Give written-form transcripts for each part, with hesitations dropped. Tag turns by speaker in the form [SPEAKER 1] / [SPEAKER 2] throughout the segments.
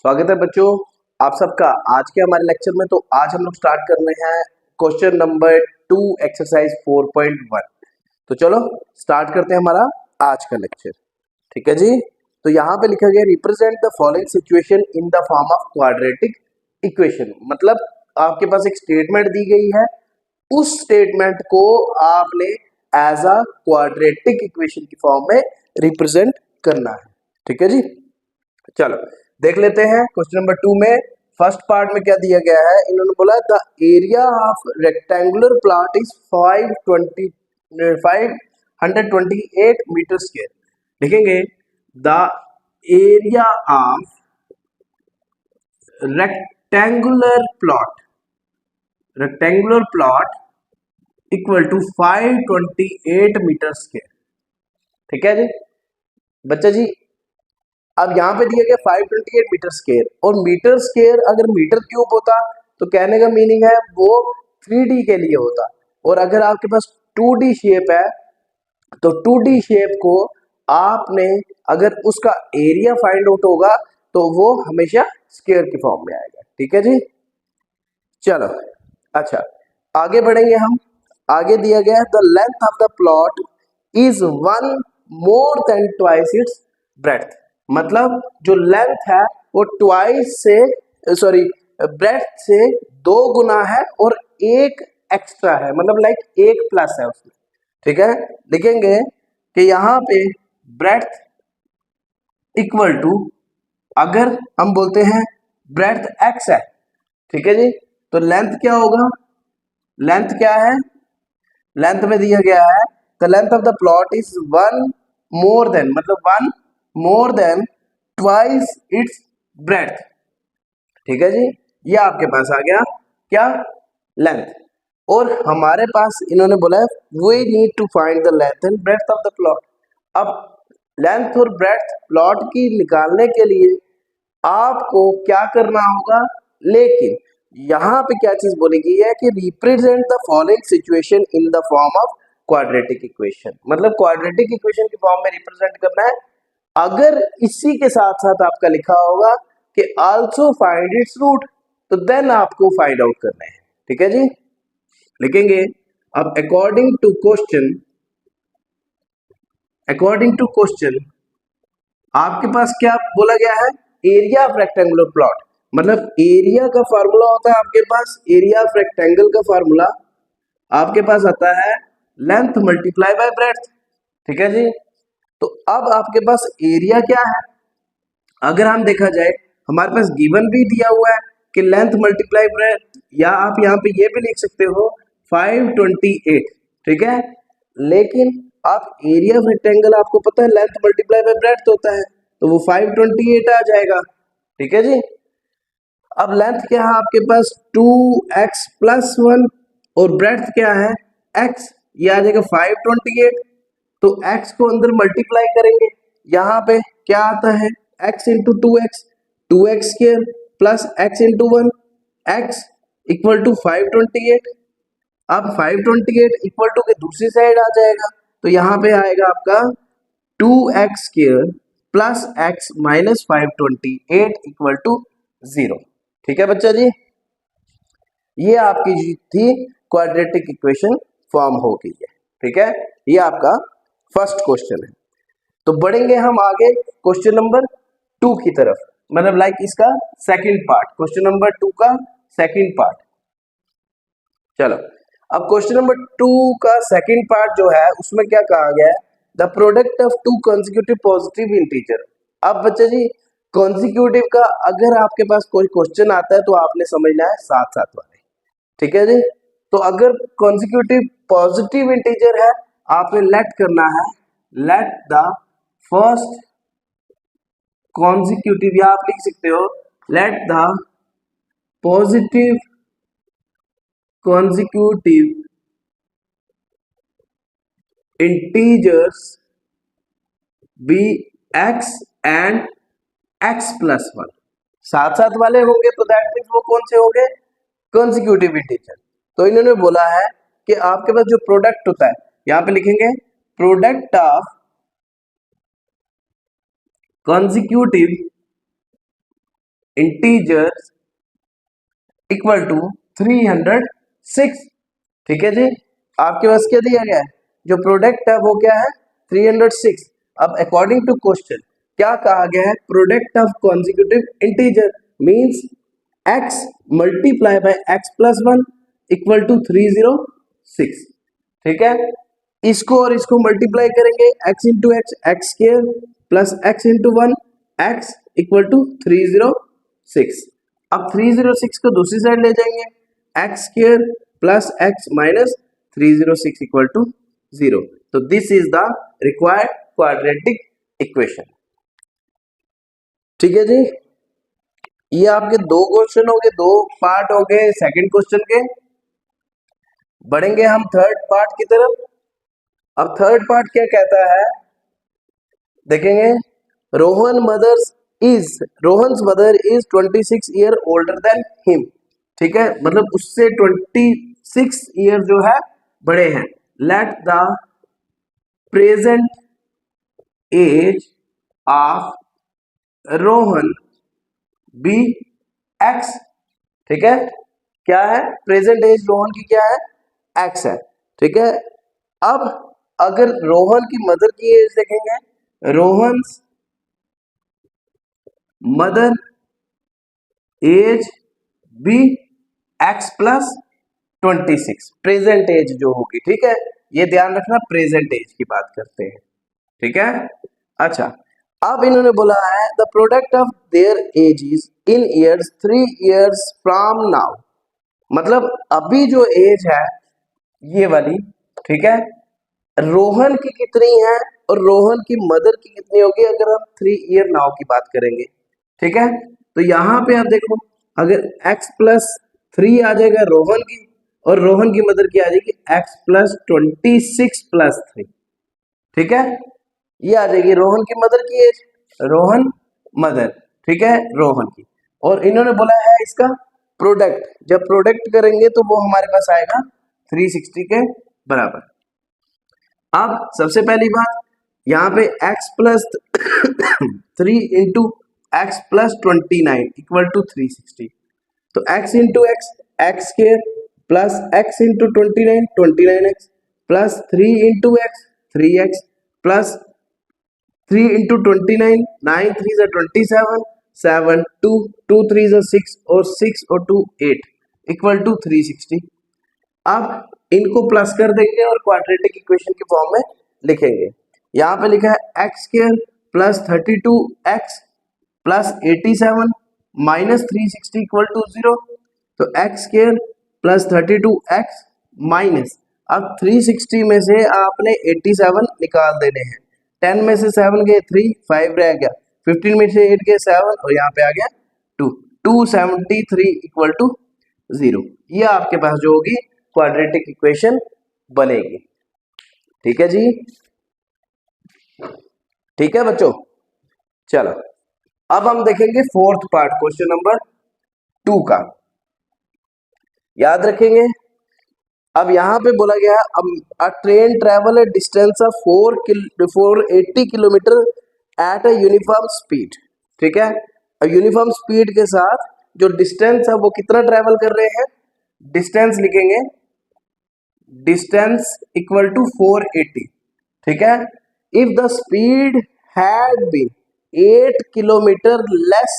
[SPEAKER 1] स्वागत है बच्चों आप सबका आज के हमारे लेक्चर में। तो आज हम लोग स्टार्ट कर रहे हैं क्वेश्चन नंबर 2 एक्सरसाइज 4.1। तो चलो स्टार्ट करते हैं हमारा आज का लेक्चर। ठीक है जी। तो यहाँ पे लिखा गया represent the following situation in the form of quadratic equation. मतलब आपके पास एक स्टेटमेंट दी गई है, उस स्टेटमेंट को आपने एज अ क्वाड्रेटिक इक्वेशन की फॉर्म में रिप्रेजेंट करना है। ठीक है जी। चलो देख लेते हैं क्वेश्चन नंबर 2 में फर्स्ट पार्ट में क्या दिया गया है। इन्होंने बोला the area of rectangular plot is 528 metre square. लिखेंगे the area of rectangular plot equal to 528 metre square. ठीक है जी बच्चा जी। अब यहाँ पे दिया गया 528 मीटर स्क्वायर, और मीटर स्क्वायर अगर मीटर क्यूब होता तो कहने का मीनिंग है वो 3D के लिए होता, और अगर आपके पास 2D शेप है तो 2D शेप को आपने अगर उसका एरिया फाइंड आउट होगा तो वो हमेशा स्क्वायर की फॉर्म में आएगा। ठीक है जी। चलो अच्छा आगे बढ़ेंगे हम। आगे दिया गया the length of the plot is 1 more than twice its breadth. मतलब जो लेंथ है वो ट्वाइस से ब्रेड्थ से 2 गुना है और एक एक्स्ट्रा है, मतलब लाइक एक प्लस है उसमें। ठीक है। लिखेंगे कि यहाँ पे ब्रेड्थ इक्वल टू, अगर हम बोलते हैं ब्रेड्थ एक्स है, ठीक है जी, तो लेंथ क्या होगा, लेंथ क्या है, लेंथ में दिया गया है the length of the plot is 1 more than, मतलब 1 more than twice its breadth. ठीक है जी। ये आपके पास आ गया क्या, लेंथ। और हमारे पास इन्होंने बोला है we need to find the length and breadth of the plot. अब लेंथ और ब्रेड्थ प्लॉट की निकालने के लिए आपको क्या करना होगा, लेकिन यहाँ पे क्या चीज बोली गई है कि represent the following situation in the form of quadratic equation. मतलब क्वाड्रेटिक इक्वेशन की फॉर्म में रिप्रेजेंट करना है। अगर इसी के साथ साथ आपका लिखा होगा कि आल्सो फाइंड इट्स रूट, तो देन आपको फाइंड आउट करना है। ठीक है जी। लिखेंगे अब अकॉर्डिंग टू क्वेश्चन आपके पास क्या बोला गया है, एरिया ऑफ रेक्टेंगुलर प्लॉट। मतलब एरिया का फार्मूला होता है आपके पास, एरिया ऑफ रेक्टेंगल का फार्मूला आपके पास आता है लेंथ मल्टीप्लाई बाय ब्रेड्थ। ठीक है जी। तो अब आपके पास एरिया क्या है, अगर हम देखा जाए हमारे पास गिवन भी दिया हुआ है कि लेंथ मल्टीप्लाई ब्रेड्थ, या आप यहाँ पे ये भी लिख सकते हो 528। ठीक है। लेकिन आप एरिया ऑफ रेक्टेंगल आपको पता है लेंथ मल्टीप्लाई बाय ब्रेड्थ होता है, तो वो 528 आ जाएगा। ठीक है जी। अब लेंथ क्या है आपके पास 2x प्लस 1, और ब्रेड्थ क्या है x, ये आ जाएगा 528। तो x को अंदर मल्टीप्लाई करेंगे, यहाँ पे क्या आता है x into 2x, 2x square plus x into 1, x equal to 528। अब 528 इक्वल टू के दूसरी साइड आ जाएगा, तो यहाँ पे आएगा आपका 2x square plus x minus 528 equal to 0। ठीक है बच्चा जी। ये आपकी जी थी क्वाड्रेटिक इक्वेशन फॉर्म हो गई है। ठीक है। ये आपका फर्स्ट क्वेश्चन है। तो बढ़ेंगे हम आगे क्वेश्चन नंबर 2 की तरफ, मतलब लाइक इसका सेकंड पार्ट, क्वेश्चन नंबर 2 का सेकंड पार्ट। चलो अब क्वेश्चन नंबर 2 का सेकंड पार्ट जो है उसमें क्या कहा गया है, the product of 2 consecutive positive integer. अब बच्चे जी कॉन्जिक्यूटिव का अगर आपके पास कोई क्वेश्चन आता है तो आपने समझना है साथ साथ वाले। ठीक है जी। तो अगर कॉन्जिक्यूटिव पॉजिटिव इंटीजर है आपने लेट करना है, लेट द फर्स्ट कॉन्जिक्यूटिव, या आप लिख सकते हो let the positive consecutive integers be x and x plus 1। साथ साथ वाले होंगे तो दैट मीन्स वो कौन से होंगे, कॉन्जिक्यूटिव इंटीजर। तो इन्होंने बोला है कि आपके पास जो प्रोडक्ट होता है, यहां पे लिखेंगे product of consecutive integers equal to 306। ठीक है जी, आपके पास क्या दिया गया है, जो प्रोडक्ट है वो क्या है 306। अब अकॉर्डिंग टू क्वेश्चन क्या कहा गया है, product of consecutive integer means x multiply by x plus 1 equal to 306। ठीक है, इसको और इसको मल्टीप्लाई करेंगे, x into x x square plus x into 1 x equal to 306। अब 306 को दूसरी साइड ले जाएंगे, x square plus x minus 306 equal to 0। तो this is the required quadratic equation. ठीक है जी, ये आपके दो क्वेश्चन हो गए, दो पार्ट हो गए सेकंड क्वेश्चन के। बढ़ेंगे हम थर्ड पार्ट की तरफ। अब थर्ड पार्ट क्या कहता है, देखेंगे, Rohan's mother is 26 year older than him. ठीक है, मतलब उससे 26 ईयर जो है बड़े हैं। Let the present age of Rohan be x. ठीक है, क्या है, प्रेजेंट एज रोहन की क्या है, एक्स है। ठीक है, अब अगर रोहन की मदर की एज देखेंगे, Rohan's mother age be x plus 26, present age जो होगी। ठीक है, ये ध्यान रखना, प्रेजेंट एज की बात करते हैं। ठीक है, अच्छा, अब इन्होंने बोला है the product of their edges in years 3 years from now. मतलब अभी जो एज है ये वाली, ठीक है, रोहन की कितनी है और रोहन की मदर की कितनी होगी अगर हम 3 ईयर नाउ की बात करेंगे। ठीक है, तो यहां पे आप देखो, अगर x प्लस 3 आ जाएगा रोहन की, और रोहन की मदर की आ जाएगी x प्लस 26 प्लस 3। ठीक है, ये आ जाएगी रोहन की मदर की एज, रोहन मदर। ठीक है, रोहन की, और इन्होंने बोला है इसका प्रोडक्ट, जब प्रोडक्ट करेंगे तो वो हमारे पास आएगा 360 के बराबर। अब सबसे पहली बात, यहाँ पे x plus 3 into x plus 29 equal to 360। तो x into x x square plus x into 29 29x plus 3 into x 3x plus 3 into 29 9 3 जा 27 7 2 2 3 जा 6 और 6 और 2 8 इक्वल टू 360। अब इनको प्लस कर देंगे और क्वाड्रेटिक इक्वेशन की फॉर्म में लिखेंगे। यहाँ पे लिखा है x square plus 32x plus 87 minus 360 equal to 0। तो x square plus 32x minus, अब 360 में से आपने 87 निकाल देने हैं, 10 में से 7 गए 3 5 रह गया, 15 में से 8 गए 7 और यहाँ पे आ गया 2 273 इक्वल टू 0। ये आपके पास जो होगी क्वाड्रेटिक इक्वेशन बनेगी। ठीक है जी, ठीक है बच्चों, चलो अब हम देखेंगे फोर्थ पार्ट क्वेश्चन नंबर 2 का, याद रखेंगे। अब यहाँ पे बोला गया अ train travel A distance of 480 kilometre at a uniform speed. ठीक है, यूनिफॉर्म स्पीड के साथ जो डिस्टेंस है वो कितना ट्रेवल कर रहे हैं, डिस्टेंस लिखेंगे, डिस्टेंस इक्वल टू 480। ठीक है, if the speed had been 8 kilometre less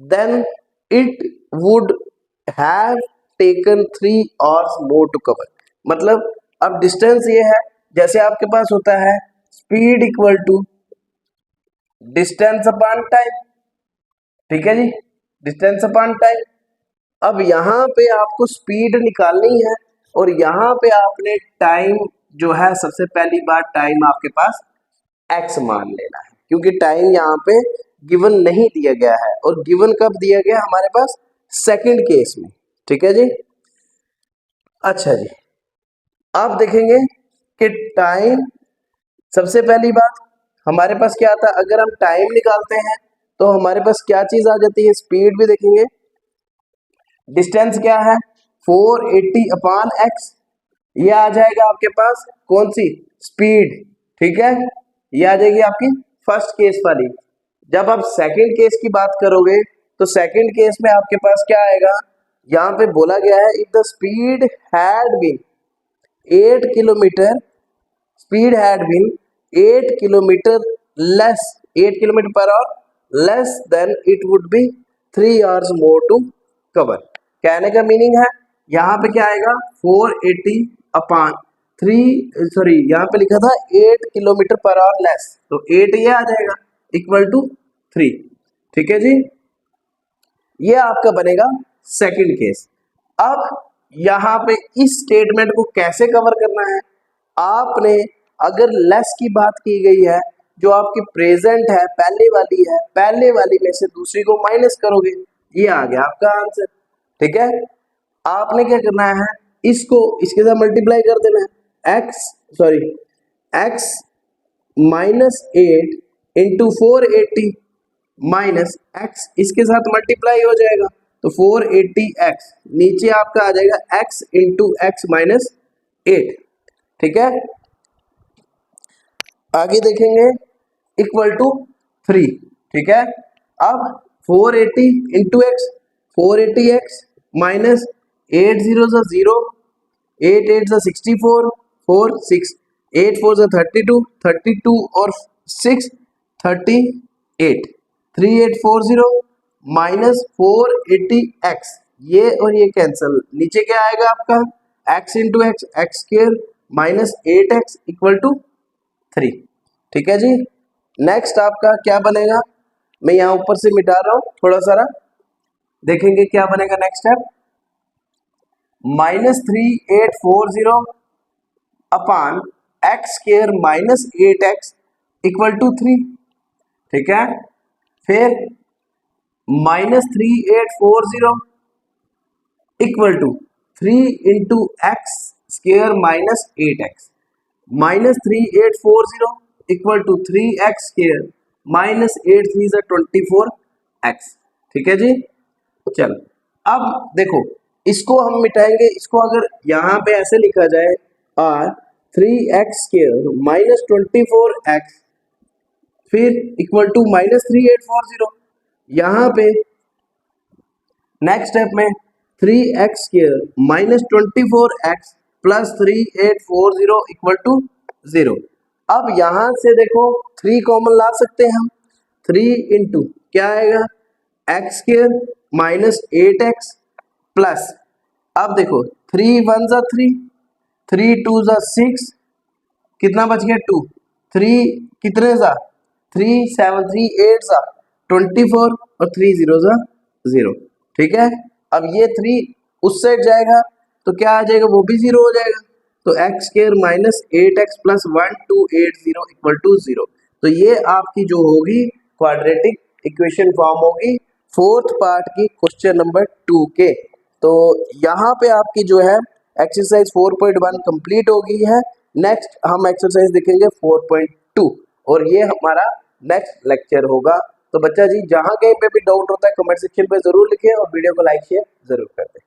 [SPEAKER 1] than it would have taken 3 hours more to cover. मतलब अब डिस्टेंस ये है, जैसे आपके पास होता है speed equal to distance upon time. ठीक है जी, डिस्टेंस अपॉन टाइम। अब यहाँ पे आपको स्पीड निकालनी है और यहाँ पे आपने टाइम जो है, सबसे पहली बार टाइम आपके पास x मान लेना है, क्योंकि टाइम यहाँ पे गिवन नहीं दिया गया है, और गिवन कब दिया गया हमारे पास, सेकंड केस में। ठीक है जी, अच्छा जी, आप देखेंगे कि टाइम, सबसे पहली बात हमारे पास क्या आता है, अगर हम टाइम निकालते हैं तो हमारे पास क्या चीज आ जाती है, स्पीड भी देखेंगे, डिस्टेंस क्या है 480 अपॉन x, ये आ जाएगा आपके पास कौन सी, स्पीड। ठीक है, ये आ जाएगी आपकी फर्स्ट केस वाली। जब आप सेकंड केस की बात करोगे तो सेकंड केस में आपके पास क्या आएगा, यहाँ पे बोला गया है if the speed had been 8 kilometre, speed had been 8 kilometre less, 8 kilometre per hour less than it would be 3 hours more to cover. कहने का मीनिंग है यहाँ पे क्या आएगा 480 अपान 3, सॉरी यहाँ पे लिखा था 8 किलोमीटर पर आवर लेस, तो 8 ये आ जाएगा इक्वल टू 3। ठीक है जी, ये आपका बनेगा सेकंड केस। अब यहाँ पे इस स्टेटमेंट को कैसे कवर करना है, आपने अगर लेस की बात की गई है, जो आपकी प्रेजेंट है पहले वाली है, पहले वाली में से दूसरी को माइनस करोगे, ये आ गया आपका आंसर। ठीक है, आपने क्या करना है, इसको इसके साथ मल्टीप्लाई कर देना है, x minus 8 into 480 minus x, इसके साथ मल्टीप्लाई हो जाएगा तो 480x, नीचे आपका आ जाएगा x इंटू एक्स माइनस 8। ठीक है, आगे देखेंगे इक्वल टू 3। ठीक है, अब 480 इंटू एक्स, 480x माइनस 8 0 0, 8 8 64, 4 6, 8 4 32, 32 और 6 38, 3840 माइनस 480x, ये और ये कैंसिल, नीचे क्या आएगा आपका x into x, x square minus 8x equal to 3। ठीक है जी, नेक्स्ट आपका क्या बनेगा, मैं यहाँ ऊपर से मिटा रहा हूँ थोड़ा सारा, देखेंगे क्या बनेगा next step, minus 3840 upon x square minus 8x equal to 3। ठीक है, फिर minus 3840 equal to 3 into x square minus 8x, minus 3840 equal to 3x square minus 8 3 24x। ठीक है जी, चलो अब देखो इसको हम मिटाएंगे, इसको अगर यहाँ पे ऐसे लिखा जाए r 3x square minus 24x फिर इक्वल टू माइनस 3840, यहाँ पे नेक्स्ट स्टेप में 3x square minus 24x plus 3840 equal to 0। अब यहाँ से देखो 3 कॉमन ला सकते हैं हम, 3 इंटू क्या आएगा x square minus 8x plus, अब देखो 3 1 जा 3, 3 2 जा 6, कितना बच गया 2, 3 कितने जा 3 7 3 8 जा 24 और 3 0 जा 0। ठीक है, अब ये 3 उस साइड जाएगा तो क्या आ जाएगा, वो भी 0 हो जाएगा, तो x square minus 8x plus 1280 equal to 0। तो ये आपकी जो होगी क्वाड्रेटिक इक्वेशन फॉर्म होगी फोर्थ पार्ट की क्वेश्चन नंबर 2 के। तो यहाँ पे आपकी जो है एक्सरसाइज 4.1 कंप्लीट हो गई है। नेक्स्ट हम एक्सरसाइज देखेंगे 4.2 और ये हमारा नेक्स्ट लेक्चर होगा। तो बच्चा जी जहाँ कहीं पे भी डाउट होता है कमेंट सेक्शन पे जरूर लिखें और वीडियो को लाइक शेयर जरूर कर दें।